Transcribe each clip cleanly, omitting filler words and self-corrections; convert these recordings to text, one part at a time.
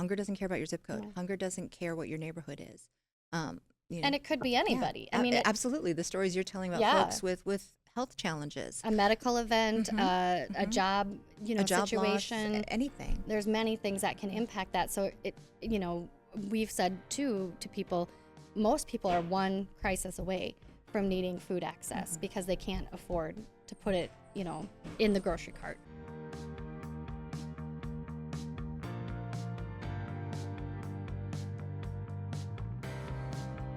Hunger doesn't care about your zip code. No. Hunger doesn't care what your neighborhood is. And it could be anybody. Yeah, I mean, absolutely. The stories you're telling about Yeah. folks with health challenges, a medical event, a job, a job situation, loss, anything. there's many things that can impact that. So we've said too to people, most people are one crisis away from needing food access because they can't afford to put it, in the grocery cart.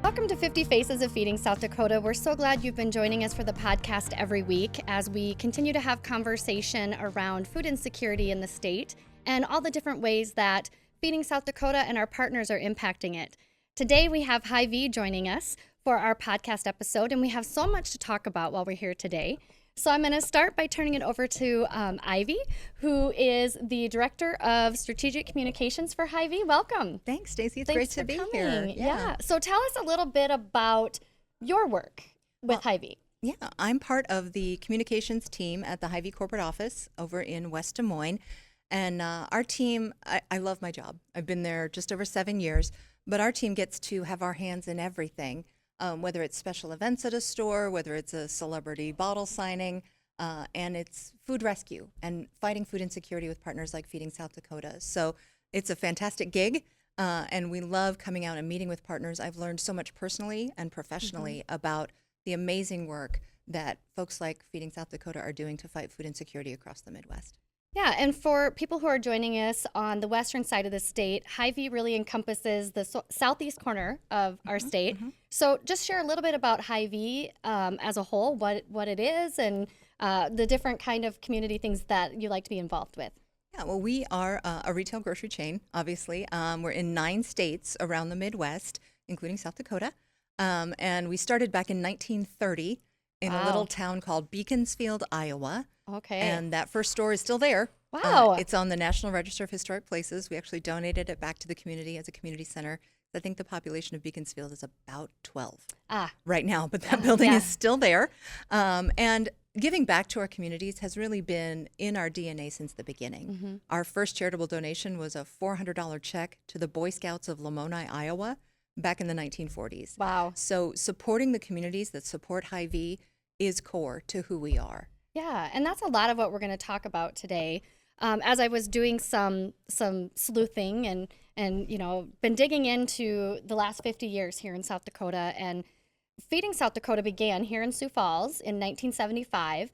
Welcome to 50 Faces of Feeding South Dakota. We're so glad you've been joining us for the podcast every week as we continue to have conversation around food insecurity in the state and all the different ways that Feeding South Dakota and our partners are impacting it. Today we have Hy-Vee joining us for our podcast episode, and we have so much to talk about while we're here today. So I'm going to start by turning it over to Ivy, who is the Director of Strategic Communications for Hy-Vee. Welcome. Thanks, Stacey. It's Thanks great to for be coming. here. Yeah. So tell us a little bit about your work with Hy-Vee. Yeah, I'm part of the communications team at the Hy-Vee corporate office over in West Des Moines. And our team, I love my job. I've been there just over 7 years, but our team gets to have our hands in everything, whether it's special events at a store, whether it's a celebrity bottle signing, and it's food rescue and fighting food insecurity with partners like Feeding South Dakota. So it's a fantastic gig, and we love coming out and meeting with partners. I've learned so much personally and professionally about the amazing work that folks like Feeding South Dakota are doing to fight food insecurity across the Midwest. Yeah, and for people who are joining us on the western side of the state, Hy-Vee really encompasses the southeast corner of our state. So just share a little bit about Hy-Vee as a whole, what it is, and the different kind of community things that you like to be involved with. Yeah, well, we are a retail grocery chain, obviously. We're in 9 states around the Midwest, including South Dakota. And we started back in 1930 in a little town called Beaconsfield, Iowa. Okay. And that first store is still there. Wow. It's on the National Register of Historic Places. We actually donated it back to the community as a community center. I think the population of Beaconsfield is about 12 right now, but that building is still there. And giving back to our communities has really been in our DNA since the beginning. Our first charitable donation was a $400 check to the Boy Scouts of Lamoni, Iowa, back in the 1940s. Wow. So supporting the communities that support Hy-Vee is core to who we are. Yeah, and that's a lot of what we're going to talk about today. As I was doing some sleuthing and been digging into the last 50 years here in South Dakota, and Feeding South Dakota began here in Sioux Falls in 1975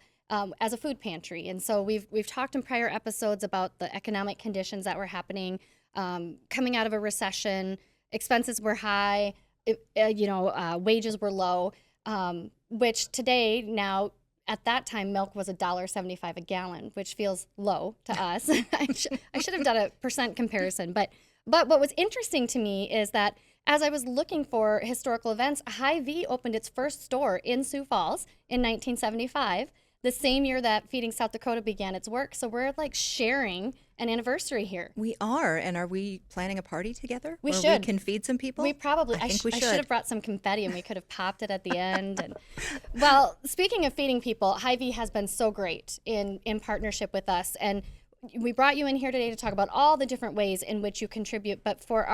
as a food pantry. And so we've talked in prior episodes about the economic conditions that were happening, coming out of a recession. Expenses were high, wages were low, which today now. At that time, milk was $1.75 a gallon, which feels low to us. I should have done a percent comparison. But what was interesting to me is that as I was looking for historical events, Hy-Vee opened its first store in Sioux Falls in 1975, the same year that Feeding South Dakota began its work. So we're like sharing an anniversary here. We are, and are we planning a party together? We where should. We can feed some people? We probably, I think we should. I should have brought some confetti and we could have popped it at the end. And, well, speaking of feeding people, Hy-Vee has been so great in partnership with us. And we brought you in here today to talk about all the different ways in which you contribute. But for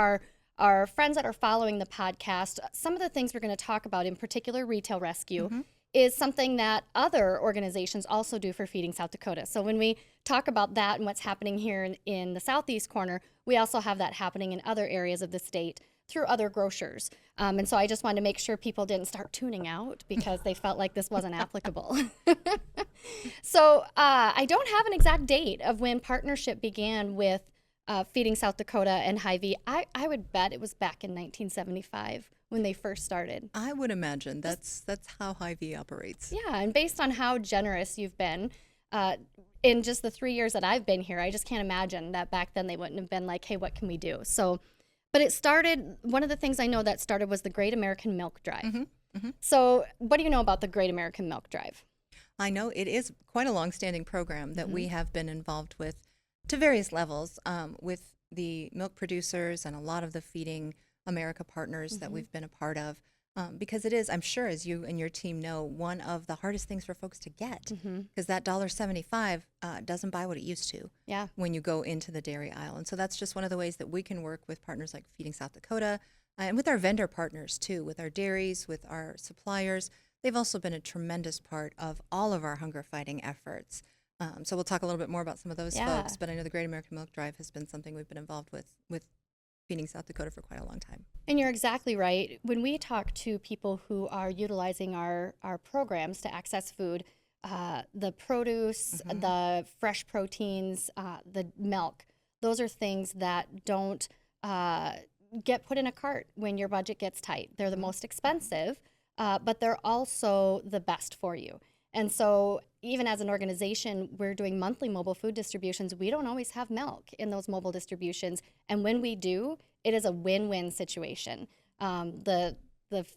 our friends that are following the podcast, some of the things we're going to talk about, in particular retail rescue, is something that other organizations also do for Feeding South Dakota. So when we talk about that and what's happening here in the southeast corner, we also have that happening in other areas of the state through other grocers. And so I just wanted to make sure people didn't start tuning out because they felt like this wasn't applicable. So I don't have an exact date of when partnership began with Feeding South Dakota and Hy-Vee. I would bet it was back in 1975 when they first started. I would imagine that's how Hy-Vee operates. Yeah, and based on how generous you've been in just the 3 years that I've been here, I just can't imagine that back then they wouldn't have been like, hey, what can we do? So, but it started, one of the things I know that started was the Great American Milk Drive. So what do you know about the Great American Milk Drive? I know it is quite a long-standing program that we have been involved with to various levels with the milk producers and a lot of the Feeding America partners that we've been a part of. because it is, I'm sure, as you and your team know, one of the hardest things for folks to get, because that $1.75 doesn't buy what it used to Yeah. when you go into the dairy aisle. And so that's just one of the ways that we can work with partners like Feeding South Dakota and with our vendor partners too, with our dairies, with our suppliers. They've also been a tremendous part of all of our hunger fighting efforts. So we'll talk a little bit more about some of those Yeah. folks, but I know the Great American Milk Drive has been something we've been involved with Feeding South Dakota for quite a long time. And you're exactly right. When we talk to people who are utilizing our programs to access food, the produce, the fresh proteins, the milk, those are things that don't get put in a cart when your budget gets tight. They're the most expensive, but they're also the best for you. And so even as an organization, we're doing monthly mobile food distributions. We don't always have milk in those mobile distributions. And when we do, it is a win-win situation. The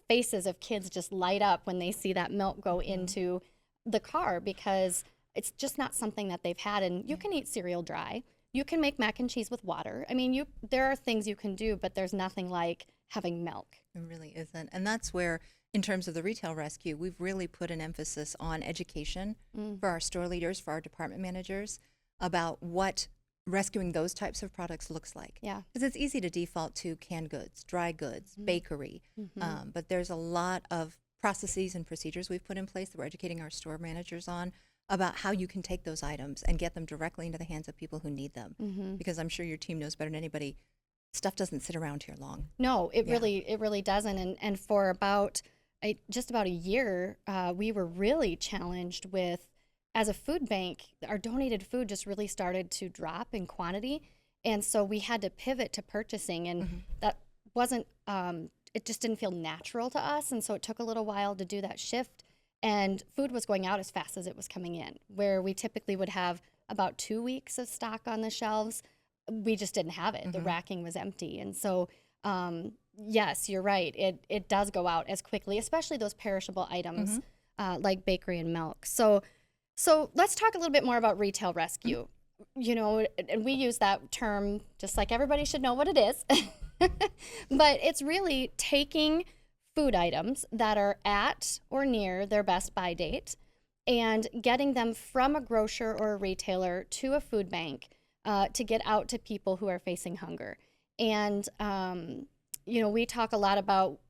faces of kids just light up when they see that milk go into the car because it's just not something that they've had. And you can eat cereal dry. You can make mac and cheese with water. I mean, there are things you can do, but there's nothing like having milk. It really isn't. And that's where, in terms of the retail rescue, we've really put an emphasis on education for our store leaders, for our department managers, about what rescuing those types of products looks like. Yeah. Because it's easy to default to canned goods, dry goods, bakery, but there's a lot of processes and procedures we've put in place that we're educating our store managers on about how you can take those items and get them directly into the hands of people who need them. Because I'm sure your team knows better than anybody, stuff doesn't sit around here long. No, it really doesn't. And for just about a year, we were really challenged with, as a food bank, our donated food just really started to drop in quantity. And so we had to pivot to purchasing, and that wasn't, it just didn't feel natural to us. And so it took a little while to do that shift. And food was going out as fast as it was coming in, where we typically would have about 2 weeks of stock on the shelves. We just didn't have it. The racking was empty. And so, yes, you're right. It does go out as quickly, especially those perishable items like bakery and milk. So let's talk a little bit more about retail rescue. You know, and we use that term just like everybody should know what it is. But it's really taking food items that are at or near their best buy date and getting them from a grocer or a retailer to a food bank to get out to people who are facing hunger. And, you know, we talk a lot about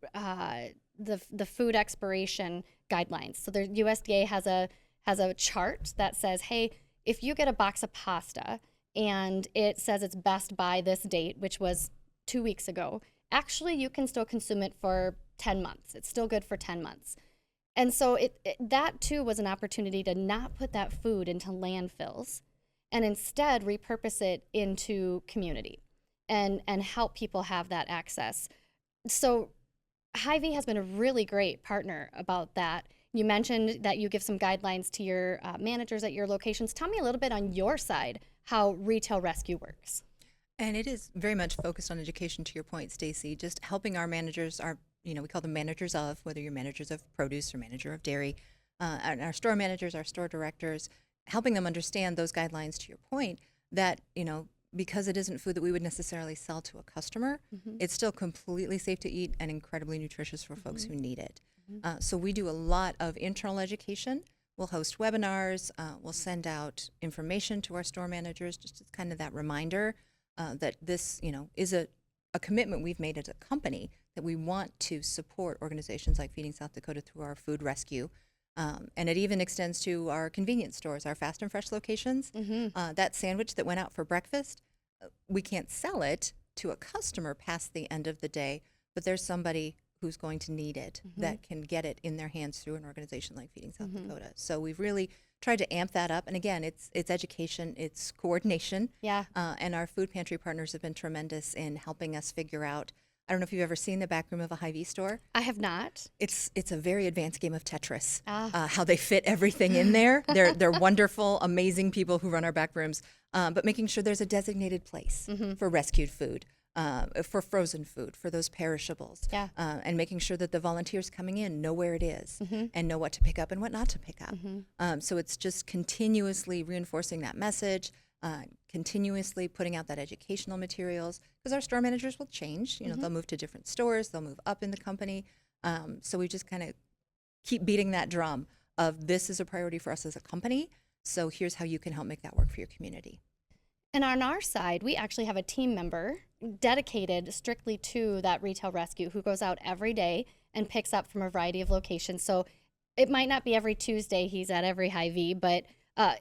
the food expiration guidelines. So the USDA has a chart that says, hey, if you get a box of pasta and it says it's best by this date, which was 2 weeks ago, actually you can still consume it for 10 months. It's still good for 10 months. And so that too was an opportunity to not put that food into landfills and instead repurpose it into community and help people have that access. So Hy-Vee has been a really great partner about that. You mentioned that you give some guidelines to your managers at your locations. Tell me a little bit on your side how retail rescue works. And it is very much focused on education, to your point, Stacy, just helping our managers, we call them managers of, whether you're managers of produce or manager of dairy, and our store managers, our store directors, helping them understand those guidelines, to your point, that, because it isn't food that we would necessarily sell to a customer, it's still completely safe to eat and incredibly nutritious for folks who need it. So we do a lot of internal education. We'll host webinars. We'll send out information to our store managers, just as kind of that reminder that this, is a commitment we've made as a company, that we want to support organizations like Feeding South Dakota through our food rescue. And it even extends to our convenience stores, our fast and fresh locations. That sandwich that went out for breakfast, we can't sell it to a customer past the end of the day, but there's somebody who's going to need it that can get it in their hands through an organization like Feeding South Dakota. So we've really tried to amp that up. And again, it's education, it's coordination. Yeah. And our food pantry partners have been tremendous in helping us figure out. I don't know if you've ever seen the back room of a Hy-Vee store. I have not. It's a very advanced game of Tetris. How they fit everything in there. They're wonderful, amazing people who run our back rooms. But making sure there's a designated place for rescued food. For frozen food, for those perishables, and making sure that the volunteers coming in know where it is and know what to pick up and what not to pick up. So it's just continuously reinforcing that message, continuously putting out that educational materials, because our store managers will change. They'll move to different stores, they'll move up in the company. So we just kind of keep beating that drum of this is a priority for us as a company. So here's how you can help make that work for your community. And on our side, we actually have a team member dedicated strictly to that retail rescue who goes out every day and picks up from a variety of locations. So it might not be every Tuesday he's at every Hy-Vee, but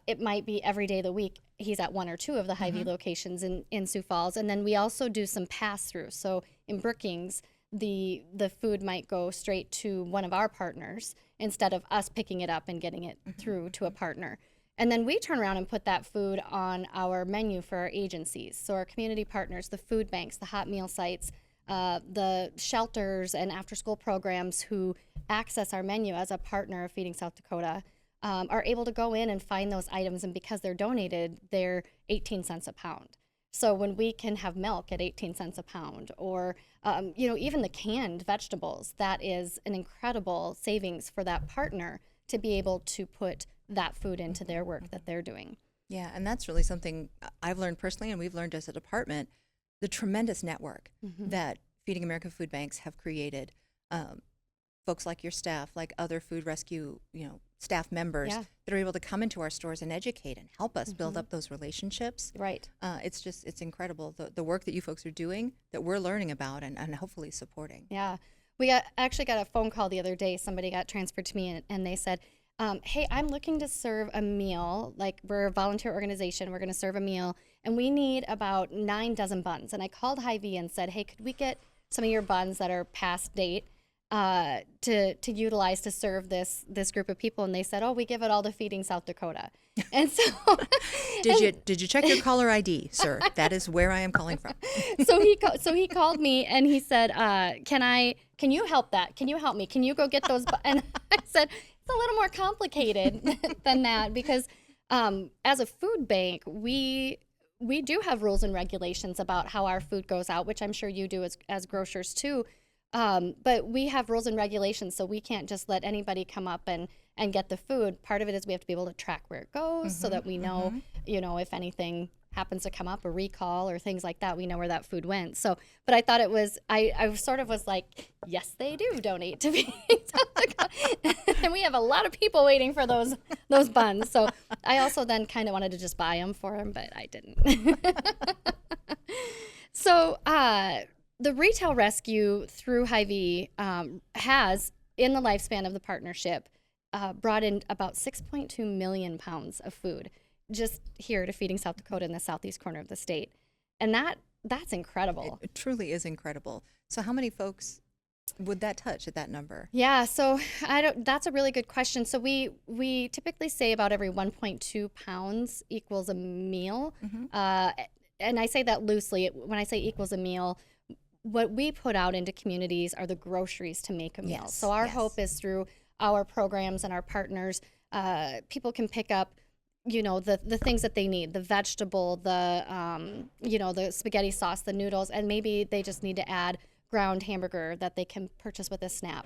it might be every day of the week he's at one or two of the Hy-Vee locations in Sioux Falls. And then we also do some pass-through. So in Brookings, the food might go straight to one of our partners instead of us picking it up and getting it through to a partner. And then we turn around and put that food on our menu for our agencies. So our community partners, the food banks, the hot meal sites, the shelters and after-school programs who access our menu as a partner of Feeding South Dakota are able to go in and find those items. And because they're donated, they're 18 cents a pound. So when we can have milk at 18 cents a pound, or even the canned vegetables, that is an incredible savings for that partner to be able to put that food into their work that they're doing. Yeah, and that's really something I've learned personally, and we've learned as a department, the tremendous network that Feeding America Food Banks have created. Folks like your staff, like other food rescue, staff members that are able to come into our stores and educate and help us build up those relationships. Right. It's incredible, the work that you folks are doing that we're learning about and hopefully supporting. Yeah. We actually got a phone call the other day. Somebody got transferred to me and they said, hey, I'm looking to serve a meal. Like, we're a volunteer organization. We're going to serve a meal, and we need about 9 dozen buns. And I called Hy-Vee and said, hey, could we get some of your buns that are past date to utilize to serve this group of people? And they said, oh, we give it all to Feeding South Dakota. And so did you check your caller ID, sir? That is where I am calling from. So he called me and he said, can you help that? Can you help me? Can you go get those? And I said, it's a little more complicated than that, because as a food bank, we do have rules and regulations about how our food goes out, which I'm sure you do as grocers too. But we have rules and regulations, so we can't just let anybody come up and get the food. Part of it is we have to be able to track where it goes so that we know, if anything happens to come up, a recall or things like that, we know where that food went. So, but I thought it was, I sort of was like, yes, they do donate to Feeding South Dakota. And we have a lot of people waiting for those buns. So I also then kind of wanted to just buy them for them, but I didn't. So, the retail rescue through Hy-Vee has, in the lifespan of the partnership, brought in about 6.2 million pounds of food just here to Feeding South Dakota in the southeast corner of the state. And that's incredible. It truly is incredible. So how many folks would that touch at that number? Yeah, so that's a really good question. So we typically say about every 1.2 pounds equals a meal. And I say that loosely. When I say equals a meal, what we put out into communities are the groceries to make a meal. Yes, so our hope is through our programs and our partners, people can pick up, the things that they need, the vegetable, the spaghetti sauce, the noodles, and maybe they just need to add ground hamburger that they can purchase with a SNAP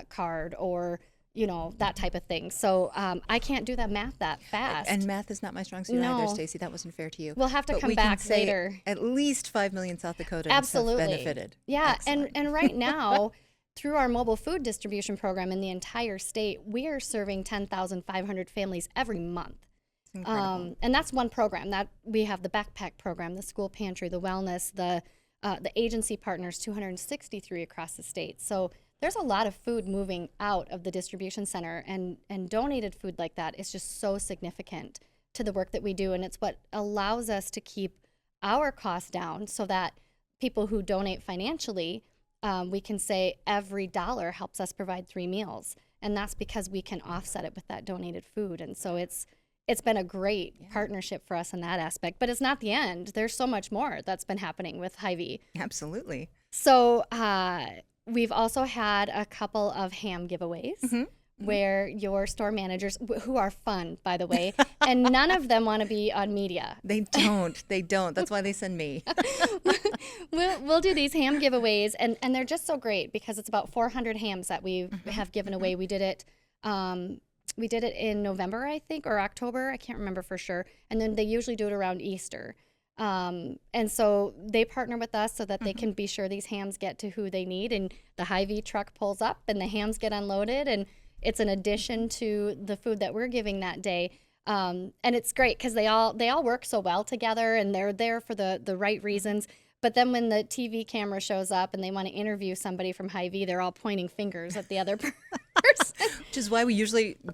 card, or that type of thing. So I can't do that math that fast. And math is not my strong suit either, Stacey. That wasn't fair to you. We'll have to come back later. At least 5 million South Dakotans Absolutely have benefited. Yeah, Excellent. and right now, through our mobile food distribution program in the entire state, we are serving 10,500 families every month. Incredible. And that's one program. That we have the backpack program, the school pantry, the wellness, the agency partners, 263 across the state. So there's a lot of food moving out of the distribution center, and donated food like that is just so significant to the work that we do. And it's what allows us to keep our costs down, so that people who donate financially, we can say every dollar helps us provide 3 meals. And that's because we can offset it with that donated food. And so it's been a great partnership for us in that aspect. But it's not the end. There's so much more that's been happening with Hy-Vee. Absolutely. So we've also had a couple of ham giveaways where your store managers, who are fun, by the way, and none of them want to be on media. They don't. That's why they send me. We'll do these ham giveaways, and they're just so great because it's about 400 hams that we have given away. We did it in November, I think, or October. I can't remember for sure. And then they usually do it around Easter. And so they partner with us so that they can be sure these hams get to who they need. And the Hy-Vee truck pulls up and the hams get unloaded. And it's an addition to the food that we're giving that day. And it's great because they all work so well together and they're there for the right reasons. But then when the TV camera shows up and they want to interview somebody from Hy-Vee, they're all pointing fingers at the other person. Which is why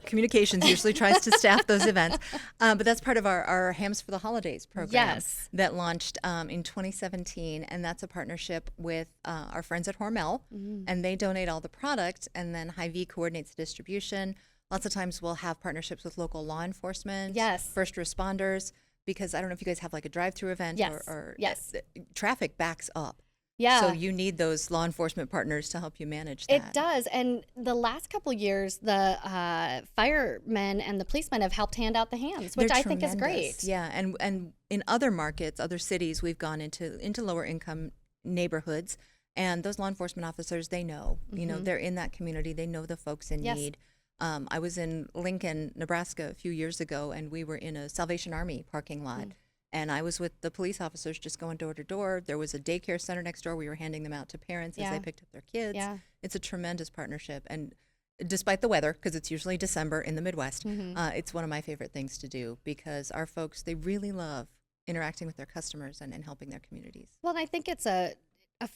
communications usually tries to staff those events. But that's part of our Hams for the Holidays program Yes. that launched in 2017. And that's a partnership with our friends at Hormel. And they donate all the product, and then Hy-Vee coordinates the distribution. Lots of times we'll have partnerships with local law enforcement, Yes. first responders, because I don't know if you guys have like a drive-through event Yes. or Yes. Traffic backs up. Yeah. So you need those law enforcement partners to help you manage that. It does. And the last couple years, the firemen and the policemen have helped hand out the hams, which They're I think is tremendous. great. Yeah, and in other markets, other cities, we've gone into lower income neighborhoods, and those law enforcement officers, they know, they're in that community. They know the folks in Yes. need. I was in Lincoln, Nebraska a few years ago, and we were in a Salvation Army parking lot. And I was with the police officers just going door to door. There was a daycare center next door. We were handing them out to parents as Yeah. they picked up their kids. Yeah. It's a tremendous partnership. And despite the weather, because it's usually December in the Midwest, it's one of my favorite things to do because our folks, they really love interacting with their customers and helping their communities. Well, and I think it's a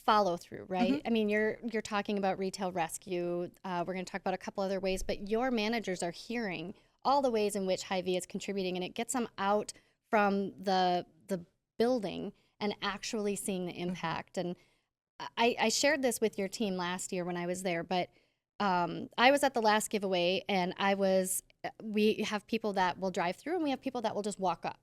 follow through, right? I mean, you're talking about retail rescue. We're going to talk about a couple other ways, but your managers are hearing all the ways in which Hy-Vee is contributing, and it gets them out from the building and actually seeing the impact. And I shared this with your team last year when I was there, but I was at the last giveaway, and we have people that will drive through, and we have people that will just walk up.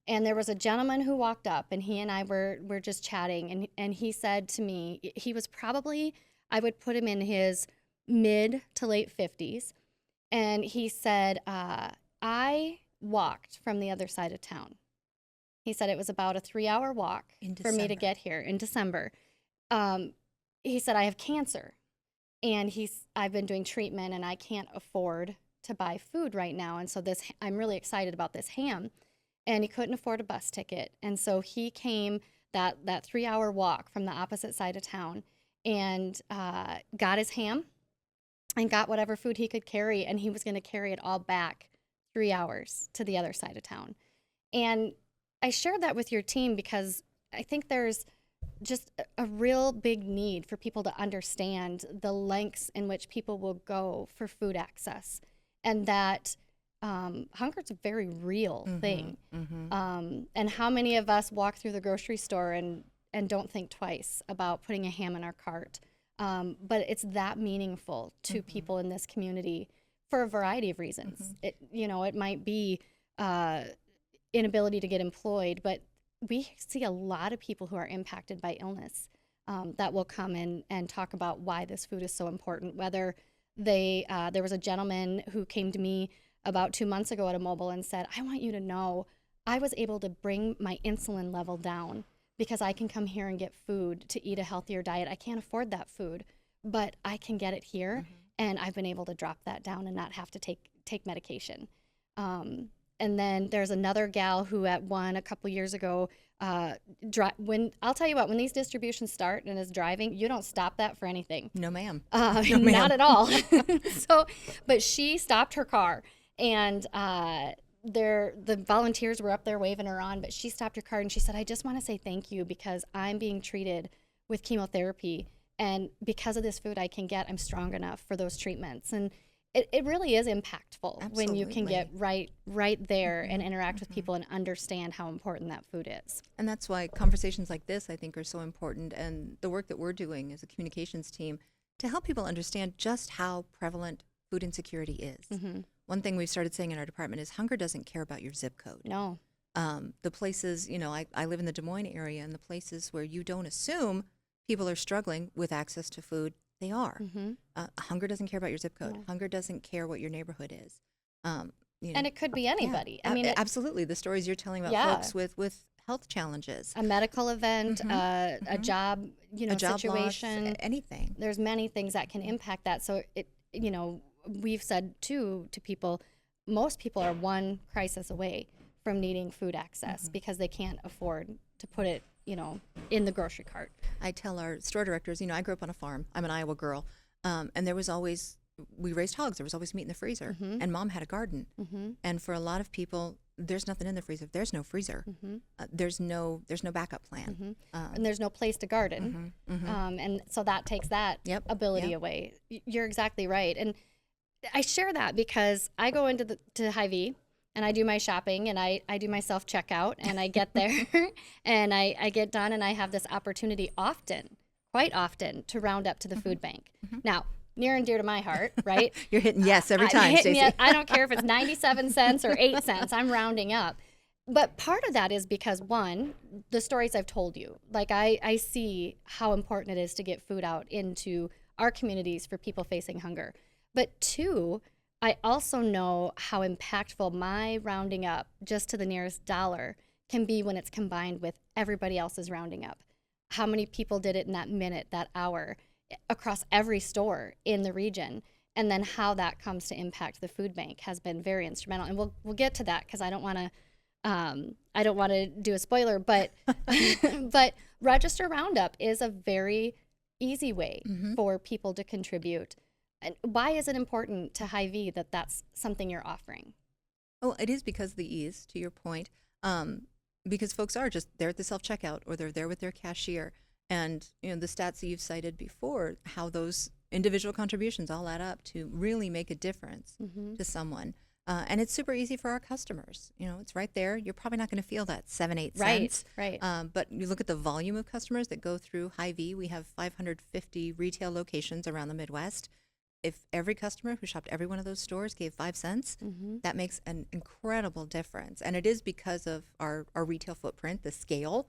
And there was a gentleman who walked up, and he and I were just chatting, and he said to me, he was probably, I would put him in his mid to late 50s, and he said, I walked from the other side of town. He said it was about a 3-hour walk for me to get here in December. He said, I have cancer, and I've been doing treatment, and I can't afford to buy food right now, and so I'm really excited about this ham. And he couldn't afford a bus ticket, and so he came that 3-hour walk from the opposite side of town and got his ham and got whatever food he could carry, and he was going to carry it all back 3 hours to the other side of town. And I shared that with your team because I think there's just a real big need for people to understand the lengths in which people will go for food access, and that hunger is a very real thing. And how many of us walk through the grocery store and don't think twice about putting a ham in our cart? But it's that meaningful to people in this community for a variety of reasons. It might be inability to get employed, but we see a lot of people who are impacted by illness that will come in and talk about why this food is so important. Whether there was a gentleman who came to me about 2 months ago at a mobile and said, I want you to know I was able to bring my insulin level down because I can come here and get food to eat a healthier diet. I can't afford that food, but I can get it here, and I've been able to drop that down and not have to take medication. And then there's another gal who at one a couple years ago, I'll tell you what, when these distributions start and is driving, you don't stop that for anything. No, ma'am. No, ma'am. Not at all. But she stopped her car, and the volunteers were up there waving her on, but she stopped her car and she said, I just want to say thank you because I'm being treated with chemotherapy, and because of this food I can get, I'm strong enough for those treatments. And it really is impactful when you can get right there and interact with people and understand how important that food is. And that's why conversations like this, I think, are so important, and the work that we're doing as a communications team to help people understand just how prevalent food insecurity is. One thing we've started saying in our department is hunger doesn't care about your zip code. No. The places, I live in the Des Moines area, and the places where you don't assume people are struggling with access to food, they are. Hunger doesn't care about your zip code. No. Hunger doesn't care what your neighborhood is. And it could be anybody. Yeah. I mean, absolutely. The stories you're telling about folks with health challenges, a medical event, a job, a job situation, loss, anything. There's many things that can impact that. So we've said too to people, most people are one crisis away from needing food access because they can't afford to put it, in the grocery cart. I tell our store directors, I grew up on a farm. I'm an Iowa girl. And there was always, we raised hogs. There was always meat in the freezer. And Mom had a garden. And for a lot of people, there's nothing in the freezer. There's no freezer. There's no backup plan. And there's no place to garden. And so that takes that ability away. You're exactly right. And I share that because I go into to Hy-Vee and I do my shopping and I do my self-checkout and I get there and I get done and I have this opportunity quite often, to round up to the food bank. Now, near and dear to my heart, right? You're hitting yes every time, Stacey. Yes. I don't care if it's 97 cents or 8 cents. I'm rounding up. But part of that is because, one, the stories I've told you. Like, I see how important it is to get food out into our communities for people facing hunger. But two, I also know how impactful my rounding up just to the nearest dollar can be when it's combined with everybody else's rounding up. How many people did it in that minute, that hour, across every store in the region, and then how that comes to impact the food bank has been very instrumental. And we'll get to that because I don't want to do a spoiler, but but Register Roundup is a very easy way for people to contribute. And why is it important to Hy-Vee that that's something you're offering? Oh, it is because of the ease, to your point. Because folks are just there at the self-checkout or they're there with their cashier. And, the stats that you've cited before, how those individual contributions all add up to really make a difference to someone. And it's super easy for our customers. It's right there. You're probably not going to feel that 7-8 cents. Right. But you look at the volume of customers that go through Hy-Vee. We have 550 retail locations around the Midwest. If every customer who shopped every one of those stores gave 5 cents, that makes an incredible difference. And it is because of our retail footprint, the scale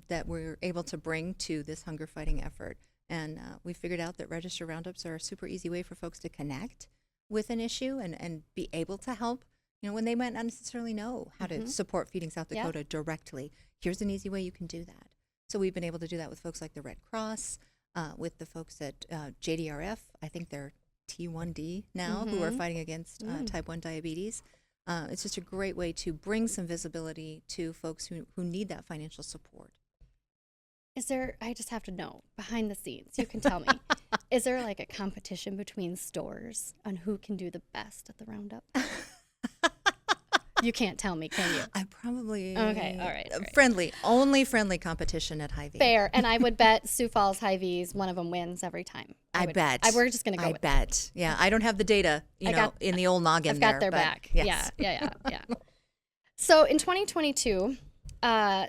that we're able to bring to this hunger fighting effort. And we figured out that Register Roundups are a super easy way for folks to connect with an issue and be able to help, when they might not necessarily know how to support Feeding South Dakota directly. Here's an easy way you can do that. So we've been able to do that with folks like the Red Cross, with the folks at JDRF. I think they're T1D now, who are fighting against type 1 diabetes. It's just a great way to bring some visibility to folks who need that financial support. Is there, I just have to know, behind the scenes, you can tell me, is there like a competition between stores on who can do the best at the Roundup? You can't tell me, can you? I probably... Okay, all right. Only friendly competition at Hy-Vee. Fair, and I would bet Sioux Falls Hy-Vee's one of them wins every time. I bet. We're just going to go with bet. That. Yeah, I don't have the data, in the old noggin I've there. got their but back. Yes. Yeah. So in 2022,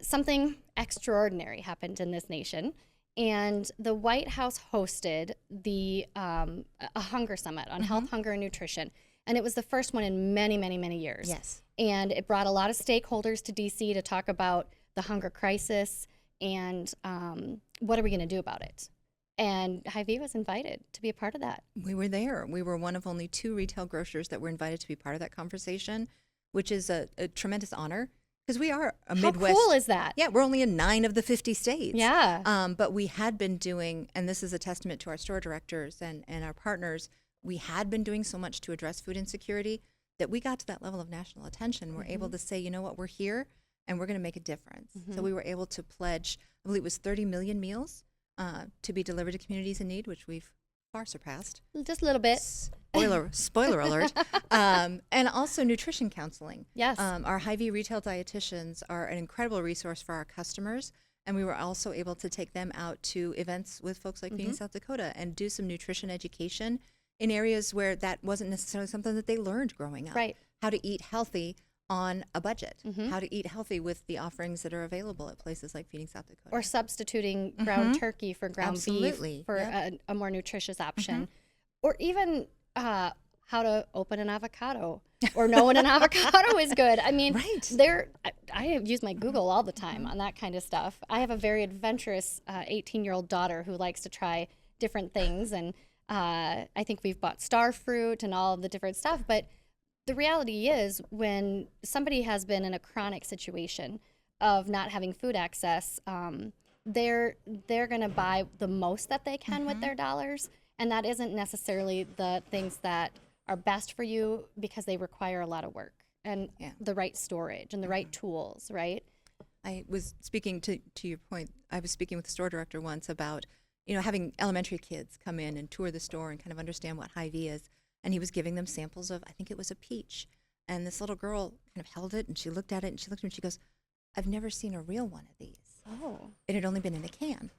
something extraordinary happened in this nation, and the White House hosted a hunger summit on health, hunger, and nutrition. And it was the first one in many, many, many years. Yes. And it brought a lot of stakeholders to D.C. to talk about the hunger crisis and what are we going to do about it. And Hy-Vee was invited to be a part of that. We were there. We were one of only 2 retail grocers that were invited to be part of that conversation, which is a tremendous honor because we are a Midwest. How cool is that? Yeah, we're only in 9 of the 50 states. Yeah. But we had been doing, and this is a testament to our store directors and our partners, we had been doing so much to address food insecurity that we got to that level of national attention. We're able to say, you know what, we're here and we're going to make a difference. So we were able to pledge, I believe it was 30 million meals to be delivered to communities in need, which we've far surpassed. Just a little bit. Spoiler alert. And also nutrition counseling. Yes. Our Hy-Vee retail dietitians are an incredible resource for our customers. And we were also able to take them out to events with folks like Feeding South Dakota and do some nutrition education in areas where that wasn't necessarily something that they learned growing up. Right. How to eat healthy on a budget, how to eat healthy with the offerings that are available at places like Feeding South Dakota. Or substituting ground turkey for ground Absolutely. beef for a more nutritious option. Or even how to open an avocado or know when an avocado is good. I mean, I use my Google all the time on that kind of stuff. I have a very adventurous 18-year-old daughter who likes to try different things, and I think we've bought star fruit and all of the different stuff. But the reality is when somebody has been in a chronic situation of not having food access, they're going to buy the most that they can with their dollars. And that isn't necessarily the things that are best for you because they require a lot of work. and Yeah. the right storage and the right tools, right? I was speaking to your point. I was speaking with a store director once about, having elementary kids come in and tour the store and kind of understand what Hy-Vee is. And he was giving them samples of, I think it was a peach. And this little girl kind of held it and she looked at it and she looked at me and she goes, I've never seen a real one of these. Oh. It had only been in a can.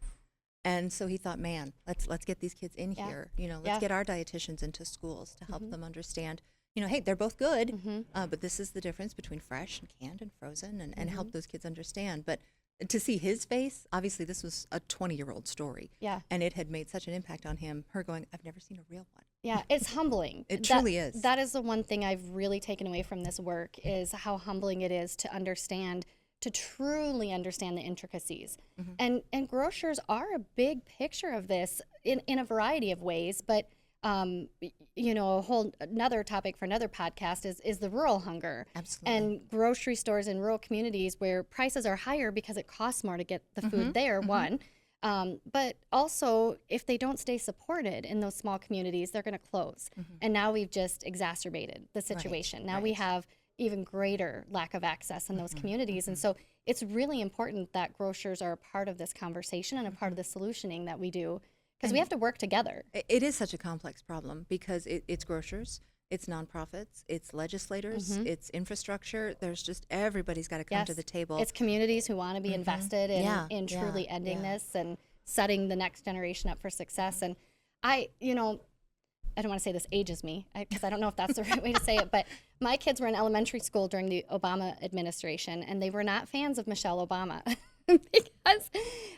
And so he thought, man, let's get these kids in here. Let's get our dietitians into schools to help them understand, hey, they're both good, but this is the difference between fresh and canned and frozen, and help those kids understand. But to see his face, obviously this was a 20-year-old story. Yeah. And it had made such an impact on him, her going, I've never seen a real one. Yeah, it's humbling. It truly is. That is the one thing I've really taken away from this work is how humbling it is to understand, to truly understand the intricacies. And grocers are a big picture of this in a variety of ways, but a whole another topic for another podcast is the rural hunger. Absolutely. And grocery stores in rural communities where prices are higher because it costs more to get the food there, one. But also, if they don't stay supported in those small communities, they're going to close. And now we've just exacerbated the situation. Now we have even greater lack of access in those communities. And so it's really important that grocers are a part of this conversation and a part of the solutioning that we do, because we have to work together. It is such a complex problem because it's grocers, it's nonprofits, it's legislators, it's infrastructure. There's just everybody's got to come to the table. It's communities who want to be invested in truly ending this and setting the next generation up for success. And I don't want to say this ages me because I don't know if that's the right way to say it, but my kids were in elementary school during the Obama administration, and they were not fans of Michelle Obama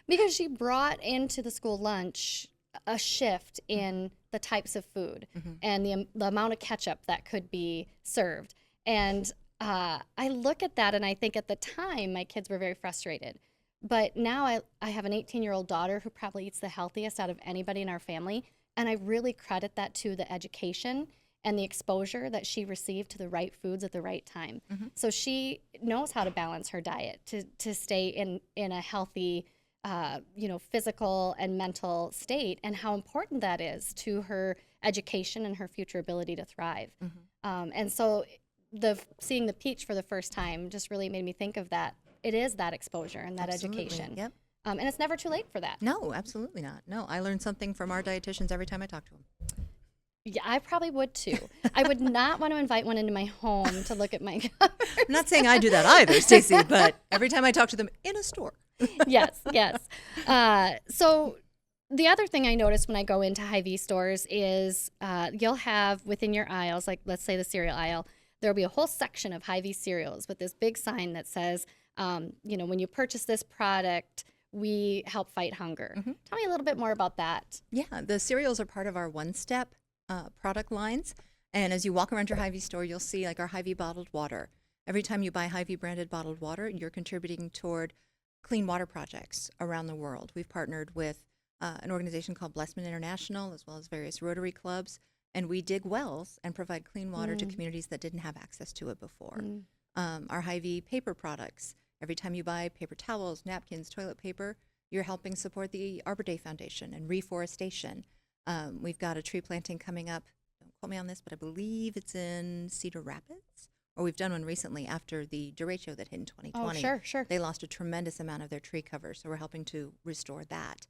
because she brought into the school lunch a shift in the types of food and the amount of ketchup that could be served. And I look at that and I think at the time my kids were very frustrated. But now I have an 18-year-old daughter who probably eats the healthiest out of anybody in our family. And I really credit that to the education and the exposure that she received to the right foods at the right time. So she knows how to balance her diet to stay in a healthy, physical and mental state, and how important that is to her education and her future ability to thrive. And so seeing the peach for the first time just really made me think of that. It is that exposure and that education. Yep. And it's never too late for that. No, absolutely not. No, I learn something from our dietitians every time I talk to them. Yeah, I probably would too. I would not want to invite one into my home to look at my covers. I'm not saying I do that either, Stacey, but every time I talk to them in a store. Yes. So the other thing I notice when I go into Hy-Vee stores is you'll have within your aisles, like let's say the cereal aisle, there'll be a whole section of Hy-Vee cereals with this big sign that says, when you purchase this product, we help fight hunger. Tell me a little bit more about that. Yeah, the cereals are part of our one-step product lines. And as you walk around your Hy-Vee store, you'll see like our Hy-Vee bottled water. Every time you buy Hy-Vee branded bottled water, you're contributing toward clean water projects around the world. We've partnered with an organization called Blessman International, as well as various Rotary clubs, and we dig wells and provide clean water to communities that didn't have access to it before. Our Hy-Vee paper products, every time you buy paper towels, napkins, toilet paper, you're helping support the Arbor Day Foundation and reforestation. We've got a tree planting coming up. Don't quote me on this, but I believe it's in Cedar Rapids. Or we've done one recently after the derecho that hit in 2020. Oh, sure. They lost a tremendous amount of their tree cover, so we're helping to restore that.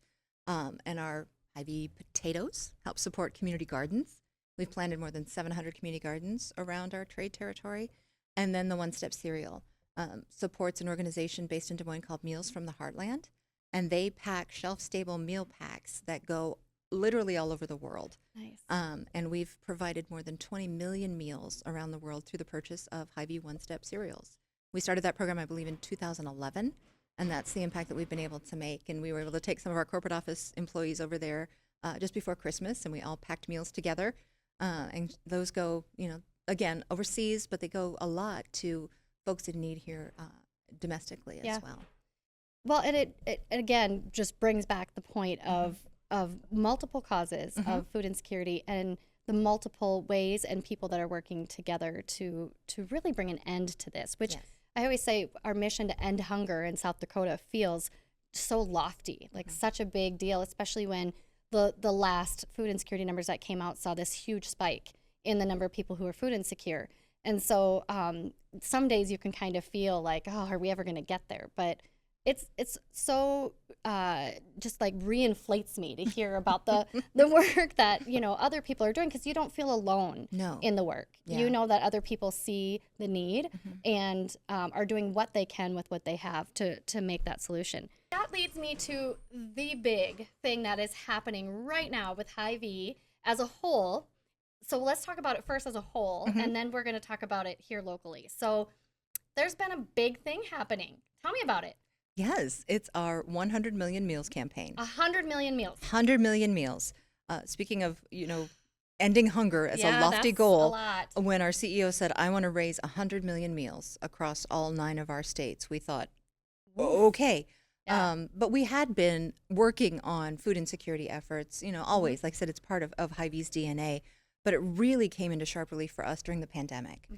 And our Hy-Vee potatoes help support community gardens. We've planted more than 700 community gardens around our trade territory. And then the One Step cereal supports an organization based in Des Moines called Meals from the Heartland. And they pack shelf-stable meal packs that go literally all over the world. Nice. And we've provided more than 20 million meals around the world through the purchase of Hy-Vee One Step cereals. We started that program, I believe, in 2011, and that's the impact that we've been able to make. And we were able to take some of our corporate office employees over there just before Christmas, and we all packed meals together. And those go, again, overseas, but they go a lot to folks in need here domestically as well. Well, and it again just brings back the point of multiple causes of food insecurity and the multiple ways and people that are working together to really bring an end to this, which I always say our mission to end hunger in South Dakota feels so lofty, like such a big deal, especially when the last food insecurity numbers that came out saw this huge spike in the number of people who are food insecure. And so some days you can kind of feel like, oh, are we ever going to get there? But it's so just like reinflates me to hear about the work that other people are doing, because you don't feel alone in the work. Yeah. You know that other people see the need and are doing what they can with what they have to make that solution. That leads me to the big thing that is happening right now with Hy-Vee as a whole. So let's talk about it first as a whole, and then we're going to talk about it here locally. So there's been a big thing happening. Tell me about it. Yes, it's our 100 million meals campaign. 100 million meals. 100 million meals. Speaking of, ending hunger as a lofty that's goal. A lot. When our CEO said, I want to raise 100 million meals across all 9 of our states, we thought, okay. Yeah. But we had been working on food insecurity efforts, always. Like I said, it's part of Hy-Vee's DNA. But it really came into sharp relief for us during the pandemic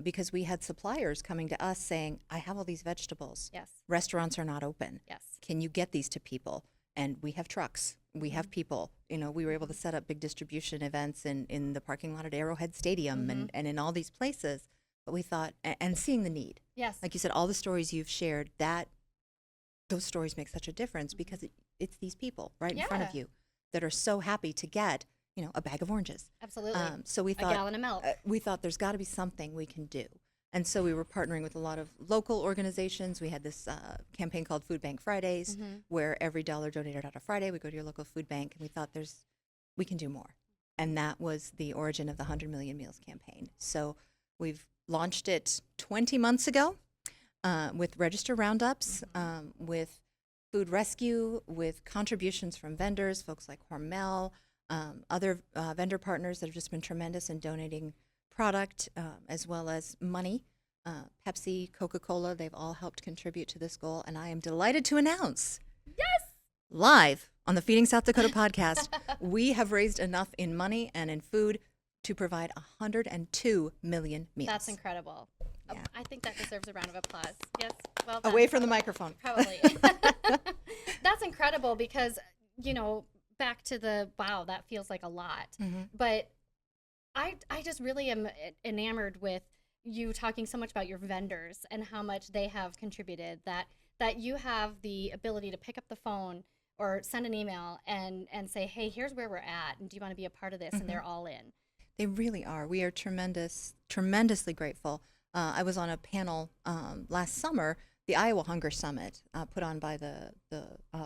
because we had suppliers coming to us saying, I have all these vegetables. Yes. Restaurants are not open. Yes. Can you get these to people? And we have trucks. We have people. We were able to set up big distribution events in the parking lot at Arrowhead Stadium and in all these places. But we thought, and seeing the need. Yes. Like you said, all the stories you've shared, those stories make such a difference because it's these people right in front of you that are so happy to get a bag of oranges. Absolutely. So we thought a gallon of milk. We thought there's got to be something we can do. And so we were partnering with a lot of local organizations. We had this campaign called Food Bank Fridays, where every dollar donated on a Friday would go to your local food bank. And we thought we can do more. And that was the origin of the 100 Million Meals campaign. So we've launched it 20 months ago with register roundups, with food rescue, with contributions from vendors, folks like Hormel, other vendor partners that have just been tremendous in donating product as well as money. Pepsi, Coca-Cola, they've all helped contribute to this goal. And I am delighted to announce, live on the Feeding South Dakota podcast, we have raised enough in money and in food to provide 102 million meals. That's incredible. Yeah. I think that deserves a round of applause. Yes. Well done. Away from the microphone. Probably. That's incredible because, back to wow, that feels like a lot. But I just really am enamored with you talking so much about your vendors and how much they have contributed, that you have the ability to pick up the phone or send an email and say, hey, here's where we're at, and do you want to be a part of this? And they're all in. They really are. We are tremendously grateful. I was on a panel last summer, the Iowa Hunger Summit, put on by the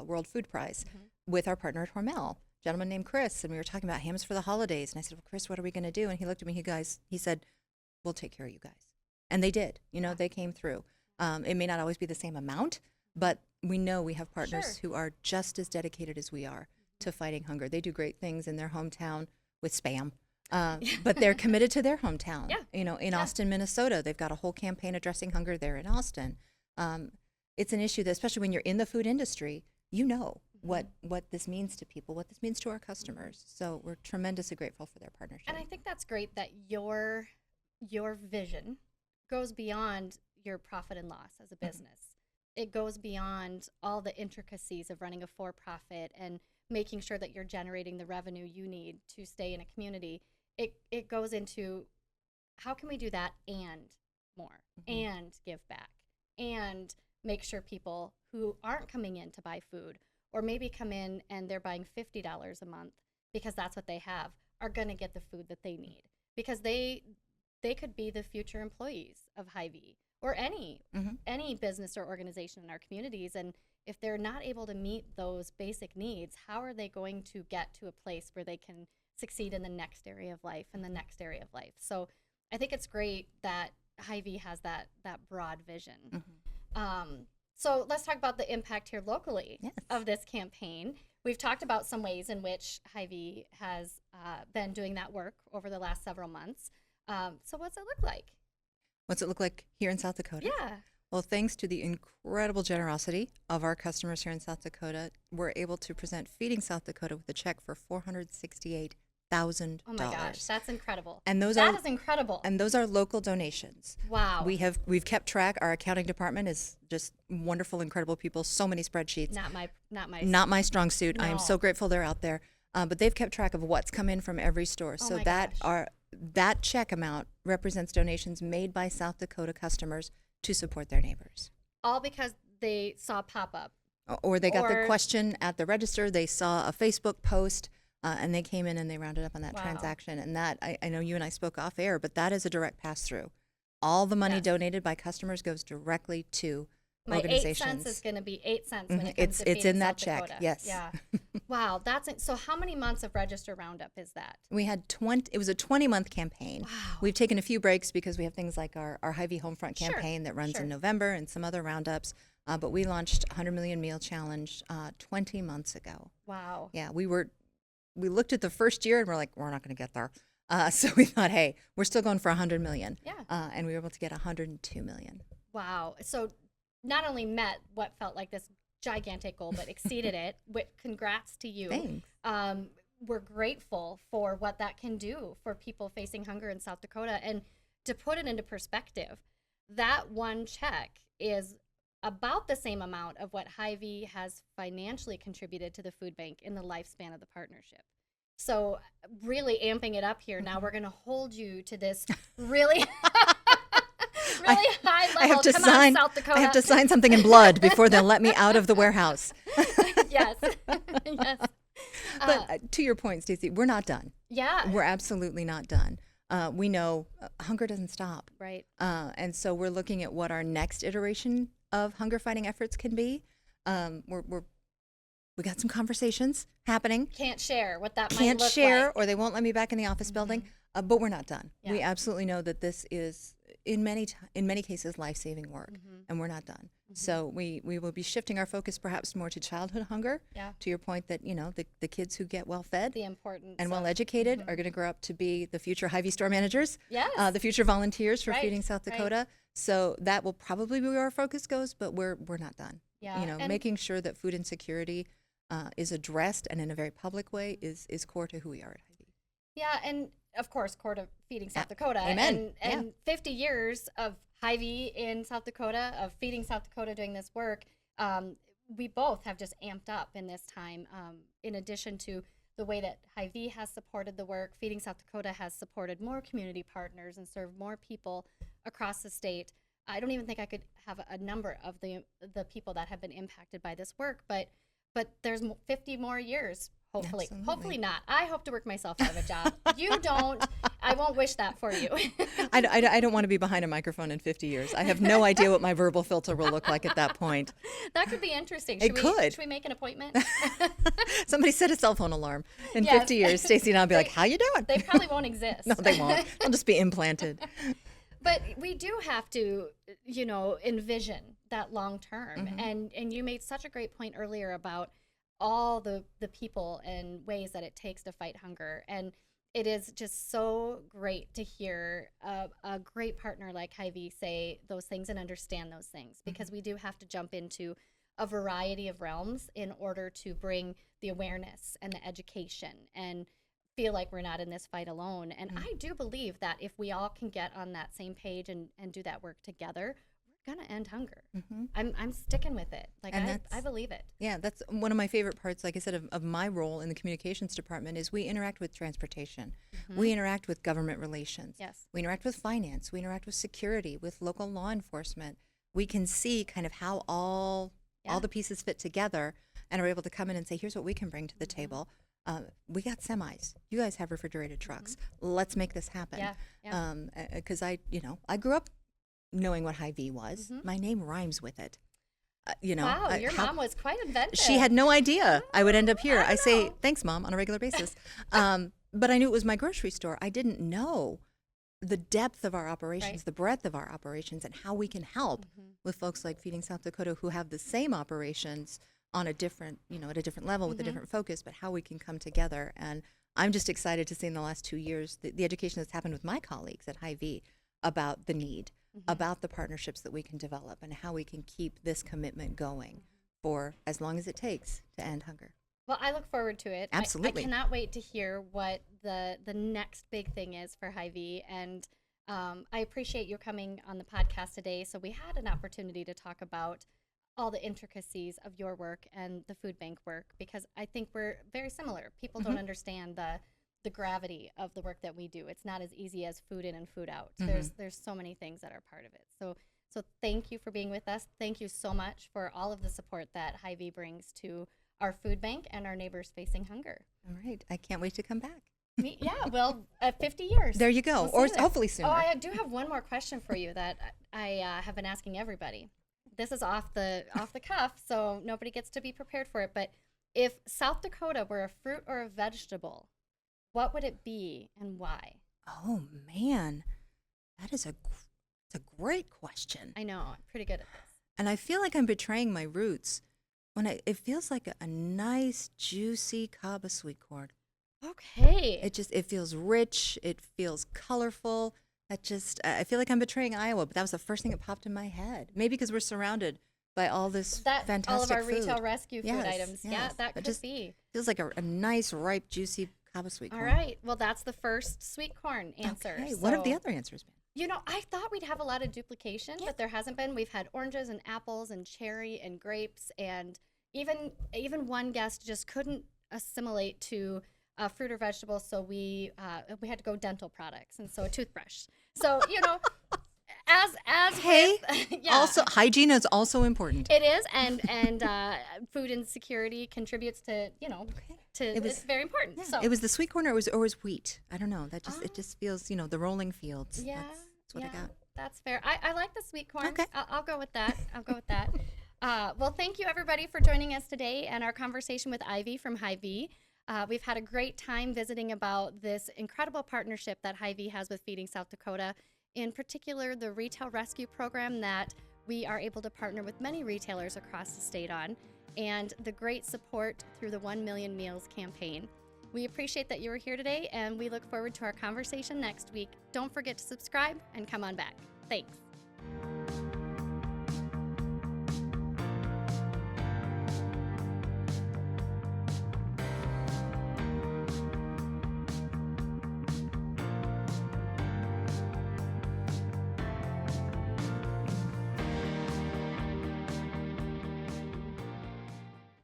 World Food Prize, with our partner at Hormel, a gentleman named Chris, and we were talking about hams for the holidays. And I said, well, Chris, what are we going to do? And he looked at me, he said, we'll take care of you guys. And they did. They came through. It may not always be the same amount, but we know we have partners who are just as dedicated as we are to fighting hunger. They do great things in their hometown with Spam. But they're committed to their hometown. In Austin, Minnesota, they've got a whole campaign addressing hunger there in Austin. It's an issue that, especially when you're in the food industry, what this means to people, what this means to our customers. So we're tremendously grateful for their partnership. And I think that's great that your vision goes beyond your profit and loss as a business. It goes beyond all the intricacies of running a for-profit and making sure that you're generating the revenue you need to stay in a community. It goes into how can we do that and more, and give back, and make sure people who aren't coming in to buy food, or maybe come in and they're buying $50 a month because that's what they have, are going to get the food that they need, because they could be the future employees of Hy-Vee or any business or organization in our communities. And if they're not able to meet those basic needs, how are they going to get to a place where they can succeed in the next area of life and the next area of life? So I think it's great that Hy-Vee has that broad vision. So let's talk about the impact here locally of this campaign. We've talked about some ways in which Hy-Vee has been doing that work over the last several months. So what's it look like? What's it look like here in South Dakota? Yeah. Well, thanks to the incredible generosity of our customers here in South Dakota, we're able to present Feeding South Dakota with a check for $468,000. Oh my gosh, that's incredible. And that is incredible. And those are local donations. Wow. We've kept track. Our accounting department is just wonderful, incredible people. So many spreadsheets. Not my strong suit. No. I am so grateful they're out there. But they've kept track of what's come in from every store. Oh so my gosh. that check amount represents donations made by South Dakota customers to support their neighbors. All because they saw pop up. Or they got the question at the register, they saw a Facebook post, and they came in and they rounded up on that Wow. transaction. And that, I know you and I spoke off air, but that is a direct pass-through. All the money Yes. donated by customers goes directly to My 8 organizations. cents is going to be 8 cents when Mhm. it comes to It's feeding in that South check, Dakota. yes. Yeah. Wow. So how many months of Register Roundup is that? We had it was a 20-month campaign. Wow. We've taken a few breaks because we have things like our Hy-Vee Homefront Sure, campaign that runs sure. in November and some other roundups. But we launched 100 Million Meal Challenge 20 months ago. Wow. Yeah, we looked at the first year and we're like, we're not going to get there. So we thought, hey, we're still going for 100 million. Yeah. And we were able to get 102 million. Wow. So not only met what felt like this gigantic goal, but exceeded it. Congrats to you. Thanks. We're grateful for what that can do for people facing hunger in South Dakota. And to put it into perspective, that one check is about the same amount of what Hy-Vee has financially contributed to the food bank in the lifespan of the partnership. So really amping it up here. Now we're going to hold you to this really, really high level. I have to Come sign. on, South Dakota. I have to sign something in blood before they'll let me out of the warehouse. Yes. Yes. But to your point, Stacey, we're not done. Yeah. We're absolutely not done. We know hunger doesn't stop. Right. And so we're looking at what our next iteration of hunger fighting efforts can be. We got some conversations happening. Can't share what that might Can't look share, like. or they won't let me back in the office building. But we're not done. Yeah. We absolutely know that this is in many cases life-saving work, and we're not done. So we will be shifting our focus perhaps more to childhood hunger. Yeah. To your point that the kids who get well fed The importance and of- well educated are going to grow up to be the future Hy-Vee store managers. Yes. The future volunteers for Right, Feeding South right. Dakota. So that will probably be where our focus goes, but we're not done. Yeah, and- Making sure that food insecurity is addressed and in a very public way is core to who we are at Hy-Vee. Yeah, and of course, core to Feeding South Dakota. Amen. And 50 years of Hy-Vee in South Dakota, of Feeding South Dakota doing this work, we both have just amped up in this time. In addition to the way that Hy-Vee has supported the work, Feeding South Dakota has supported more community partners and served more people across the state. I don't even think I could have a number of the people that have been impacted by this work, but there's 50 more years, hopefully. Absolutely. Hopefully not. I hope to work myself out of a job. You don't. I won't wish that for you. I don't want to be behind a microphone in 50 years. I have no idea what my verbal filter will look like at that point. That could be interesting. It could. Should we make an appointment? Somebody set a cell phone alarm. In Yes. 50 years, Stacey and I'll be like, how you doing? They probably won't exist. No, they won't. They'll just be implanted. But we do have to, envision that long term. And you made such a great point earlier about all the people and ways that it takes to fight hunger. And it is just so great to hear a great partner like Hy-Vee say those things and understand those things, because we do have to jump into a variety of realms in order to bring the awareness and the education and feel like we're not in this fight alone. And I do believe that if we all can get on that same page and do that work together, we're gonna end hunger. I'm sticking with it. Like, And I believe it. Yeah, that's one of my favorite parts, like I said, of my role in the communications department is we interact with transportation. We interact with government relations. Yes. We interact with finance. We interact with security, with local law enforcement. We can see kind of how all the pieces fit together and are able to come in and say, here's what we can bring to the table. We got semis. You guys have refrigerated trucks. Let's make this happen. Yeah. Because I grew up knowing what Hy-Vee was. My name rhymes with it. Wow, your mom was quite inventive. She had no idea I would end up here. I say, know. thanks, Mom, on a regular basis. But I knew it was my grocery store. I didn't know the depth of our operations, Right. the breadth of our operations, and how we can help with folks like Feeding South Dakota who have the same operations on a different, at a different level with a different focus, but how we can come together. And I'm just excited to see in the last 2 years the education that's happened with my colleagues at Hy-Vee about the need, about the partnerships that we can develop, and how we can keep this commitment going for as long as it takes to end hunger. Well, I look forward to it. Absolutely. I cannot wait to hear what the next big thing is for Hy-Vee. And I appreciate you coming on the podcast today. So we had an opportunity to talk about all the intricacies of your work and the food bank work, because I think we're very similar. People don't understand the the gravity of the work that we do. It's not as easy as food in and food out. Mm-hmm. There's so many things that are part of it. So thank you for being with us. Thank you so much for all of the support that Hy-Vee brings to our food bank and our neighbors facing hunger. All right. I can't wait to come back. Yeah, well, 50 years. There you go. We'll Or see that. hopefully sooner. Oh, I do have one more question for you that I have been asking everybody. This is off the cuff, so nobody gets to be prepared for it. But if South Dakota were a fruit or a vegetable, what would it be and why? Oh, man. That is it's a great question. I know, I'm pretty good at this. And I feel like I'm betraying my roots when it feels like a nice, juicy cob of sweet corn. Okay. It feels rich. It feels colorful. I feel like I'm betraying Iowa, but that was the first thing that popped in my head. Maybe because we're surrounded by all this fantastic all of our food. retail rescue food Yes, items. yes. Yeah, that It could just be. Feels like a nice, ripe, juicy cob of sweet All corn. right. Well, that's the first sweet corn answer. Okay. What have the So, other answers been? you know, I thought we'd have a lot of duplication, but there hasn't been. We've had oranges and apples and cherry and grapes, and even one guest just couldn't assimilate to fruit or vegetable, so we had to go dental products, and so a toothbrush. So as Hey, with, yeah, also hygiene is also important. it is, and food insecurity contributes to it's very important. Yeah, So it was the sweet corn or it was wheat. I don't know. It just feels the rolling fields. yeah, That's what I got. That's fair. I like the sweet corn. Okay. I'll go with that. Well, thank you everybody for joining us today and our conversation with Ivy from Hy-Vee. We've had a great time visiting about this incredible partnership that Hy-Vee has with Feeding South Dakota, in particular the retail rescue program that we are able to partner with many retailers across the state on, and the great support through the 1 Million Meals campaign. We appreciate that you were here today, and we look forward to our conversation next week. Don't forget to subscribe and come on back. Thanks.